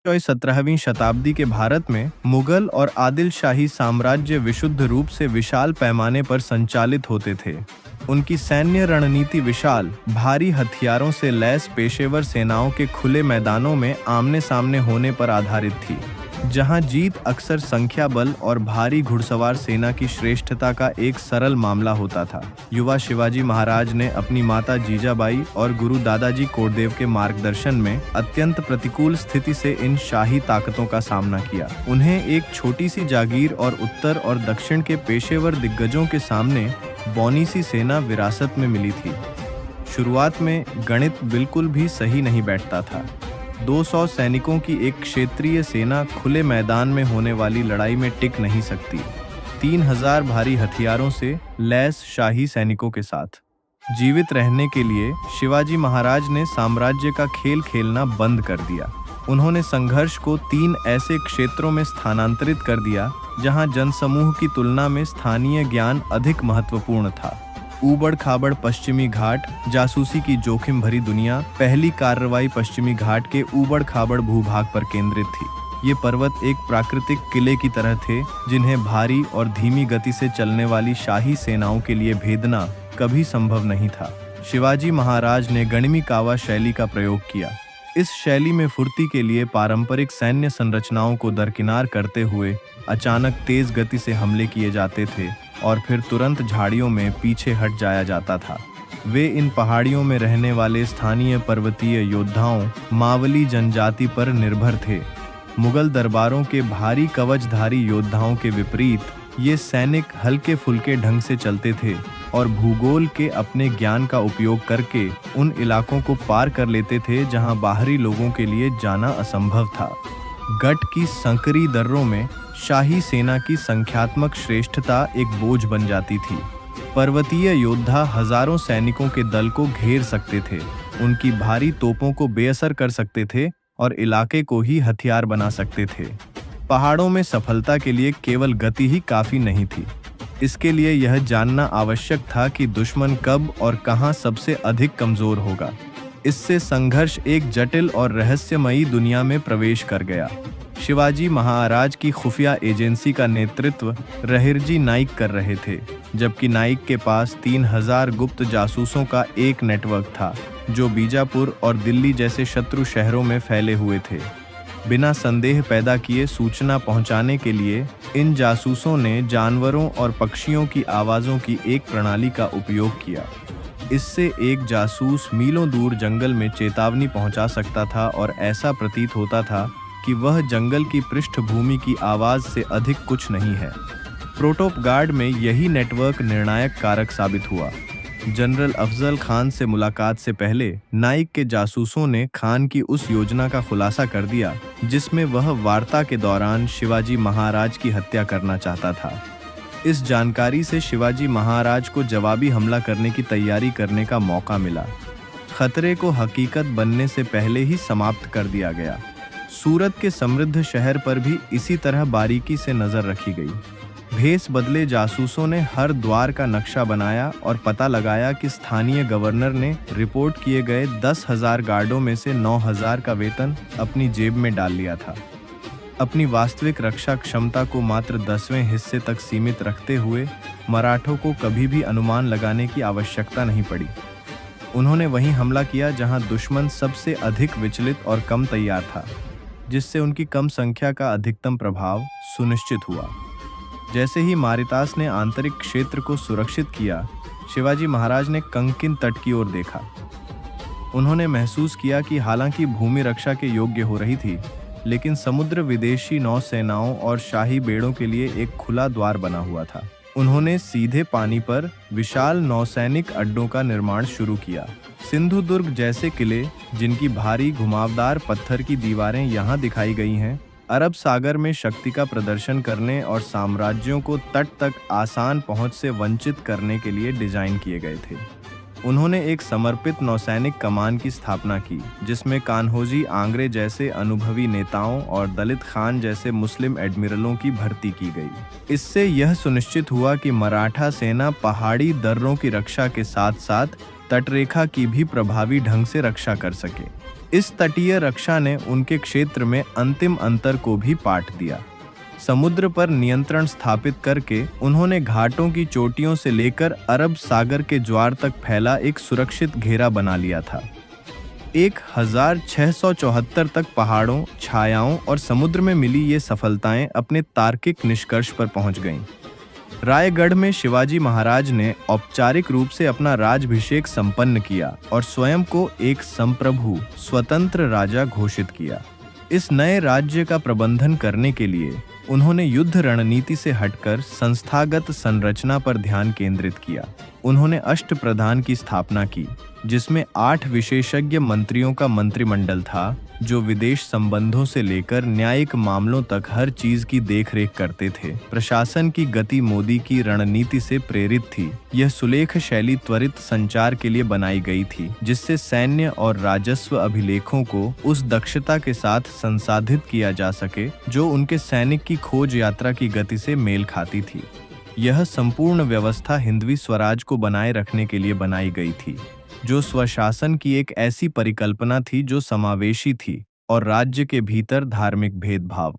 17वीं शताब्दी के भारत में मुगल और आदिल शाही साम्राज्य विशुद्ध रूप से विशाल पैमाने पर संचालित होते थे। उनकी सैन्य रणनीति विशाल, भारी हथियारों से लैस पेशेवर सेनाओं के खुले मैदानों में आमने सामने होने पर आधारित थी, जहां जीत अक्सर संख्या बल और भारी घुड़सवार सेना की श्रेष्ठता का एक सरल मामला होता था। युवा शिवाजी महाराज ने अपनी माता जीजाबाई और गुरु दादाजी कोंडदेव के मार्गदर्शन में अत्यंत प्रतिकूल स्थिति से इन शाही ताकतों का सामना किया। उन्हें एक छोटी सी जागीर और उत्तर और दक्षिण के पेशेवर दिग्गजों के सामने बौनी सी सेना विरासत में मिली थी। शुरुआत में गणित बिल्कुल भी सही नहीं बैठता था। 200 सैनिकों की एक क्षेत्रीय सेना खुले मैदान में होने वाली लड़ाई में टिक नहीं सकती, 3000 भारी हथियारों से लैस शाही सैनिकों के साथ। जीवित रहने के लिए शिवाजी महाराज ने साम्राज्य का खेल खेलना बंद कर दिया। उन्होंने संघर्ष को 3 ऐसे क्षेत्रों में स्थानांतरित कर दिया जहां जनसमूह की तुलना में स्थानीय ज्ञान अधिक महत्वपूर्ण था। ऊबड़ खाबड़ पश्चिमी घाट, जासूसी की जोखिम भरी दुनिया। पहली कार्रवाई पश्चिमी घाट के ऊबड़ खाबड़ भूभाग पर केंद्रित थी। ये पर्वत एक प्राकृतिक किले की तरह थे, जिन्हें भारी और धीमी गति से चलने वाली शाही सेनाओं के लिए भेदना कभी संभव नहीं था। शिवाजी महाराज ने गणिमीकावा शैली का प्रयोग किया। इस शैली में फुर्ती के लिए पारंपरिक सैन्य संरचनाओं को दरकिनार करते हुए अचानक तेज गति से हमले किए जाते थे और फिर तुरंत झाड़ियों में पीछे हट जाया जाता था। वे इन पहाड़ियों में रहने वाले स्थानीय पर्वतीय योद्धाओं, मावली जनजाति पर निर्भर थे। मुगल दरबारों के भारी कवचधारी योद्धाओं के विपरीत ये सैनिक हल्के फुल्के ढंग से चलते थे और भूगोल के अपने ज्ञान का उपयोग करके उन इलाकों को पार कर लेते थे जहां बाहरी लोगों के लिए जाना असंभव था। गढ़ की संकरी दर्रों में शाही सेना की संख्यात्मक श्रेष्ठता एक बोझ बन जाती थी। पर्वतीय योद्धा हजारों सैनिकों के दल को घेर सकते थे, उनकी भारी तोपों को बेअसर कर सकते थे और इलाके को ही हथियार बना सकते थे। पहाड़ों में सफलता के लिए केवल गति ही काफी नहीं थी। इसके लिए यह जानना आवश्यक था कि दुश्मन कब और कहां सबसे अधिक कमजोर होगा। इससे संघर्ष एक जटिल और रहस्यमयी दुनिया में प्रवेश कर गया। शिवाजी महाराज की खुफिया एजेंसी का नेतृत्व रहरजी नाइक कर रहे थे, जबकि नाइक के पास 3000 गुप्त जासूसों का एक नेटवर्क था, जो बीजापुर और दिल्ली जैसे शत्रु शहरों में फैले हुए थे। बिना संदेह पैदा किए सूचना पहुंचाने के लिए इन जासूसों ने जानवरों और पक्षियों की आवाज़ों की एक प्रणाली का उपयोग किया। इससे एक जासूस मीलों दूर जंगल में चेतावनी पहुंचा सकता था और ऐसा प्रतीत होता था कि वह जंगल की पृष्ठभूमि की आवाज़ से अधिक कुछ नहीं है। प्रोटोपगार्ड में यही नेटवर्क निर्णायक कारक साबित हुआ। जनरल अफजल खान से मुलाकात से पहले नाइक के जासूसों ने खान की उस योजना का खुलासा कर दिया जिसमें वह वार्ता के दौरान शिवाजी महाराज की हत्या करना चाहता था। इस जानकारी से शिवाजी महाराज को जवाबी हमला करने की तैयारी करने का मौका मिला। खतरे को हकीकत बनने से पहले ही समाप्त कर दिया गया। सूरत के समृद्ध शहर पर भी इसी तरह बारीकी से नजर रखी गई। भेस बदले जासूसों ने हर द्वार का नक्शा बनाया और पता लगाया कि स्थानीय गवर्नर ने रिपोर्ट किए गए 10,000 गार्डों में से 9,000 का वेतन अपनी जेब में डाल लिया था। अपनी वास्तविक रक्षा क्षमता को मात्र 10वें हिस्से तक सीमित रखते हुए मराठों को कभी भी अनुमान लगाने की आवश्यकता नहीं पड़ी। उन्होंने वहीं हमला किया जहां दुश्मन सबसे अधिक विचलित और कम तैयार था, जिससे उनकी कम संख्या का अधिकतम प्रभाव सुनिश्चित हुआ। जैसे ही मारितास ने आंतरिक क्षेत्र को सुरक्षित किया, शिवाजी महाराज ने कंकिन तट की ओर देखा। उन्होंने महसूस किया कि हालांकि भूमि रक्षा के योग्य हो रही थी, लेकिन समुद्र विदेशी नौसेनाओं और शाही बेड़ों के लिए एक खुला द्वार बना हुआ था। उन्होंने सीधे पानी पर विशाल नौसैनिक अड्डों का निर्माण शुरू किया। सिंधुदुर्ग जैसे किले, जिनकी भारी घुमावदार पत्थर की दीवारें यहाँ दिखाई गई हैं, अरब सागर में शक्ति का प्रदर्शन करने और साम्राज्यों को तट तक आसान पहुंच से वंचित करने के लिए डिजाइन किए गए थे। उन्होंने एक समर्पित नौसैनिक कमान की स्थापना की, जिसमें कान्होजी आंग्रे जैसे अनुभवी नेताओं और दलित खान जैसे मुस्लिम एडमिरलों की भर्ती की गई। इससे यह सुनिश्चित हुआ कि मराठा सेना पहाड़ी दर्रों की रक्षा के साथ साथ तटरेखा की भी प्रभावी ढंग से रक्षा कर सके। इस तटीय रक्षा ने उनके क्षेत्र में अंतिम अंतर को भी पाट दिया। समुद्र पर नियंत्रण स्थापित करके उन्होंने घाटों की चोटियों से लेकर अरब सागर के ज्वार तक फैला एक सुरक्षित घेरा बना लिया था। 1674 तक पहाड़ों, छायाओं और समुद्र में मिली ये सफलताएं अपने तार्किक निष्कर्ष पर पहुंच गईं। रायगढ़ में शिवाजी महाराज ने औपचारिक रूप से अपना राज्याभिषेक संपन्न किया और स्वयं को एक संप्रभु, स्वतंत्र राजा घोषित किया। इस नए राज्य का प्रबंधन करने के लिए उन्होंने युद्ध रणनीति से हटकर संस्थागत संरचना पर ध्यान केंद्रित किया। उन्होंने अष्टप्रधान की स्थापना की, जिसमें 8 विशेषज्ञ मंत्रियों का मंत्रिमंडल था, जो विदेश संबंधों से लेकर न्यायिक मामलों तक हर चीज की देखरेख करते थे। प्रशासन की गति मोदी की रणनीति से प्रेरित थी। यह सुलेख शैली त्वरित संचार के लिए बनाई गई थी, जिससे सैन्य और राजस्व अभिलेखों को उस दक्षता के साथ संसाधित किया जा सके जो उनके सैनिक की खोज यात्रा की गति से मेल खाती थी। यह संपूर्ण व्यवस्था हिंदवी स्वराज को बनाए रखने के लिए बनाई गई थी, जो स्वशासन की एक ऐसी परिकल्पना थी जो समावेशी थी और राज्य के भीतर धार्मिक भेदभाव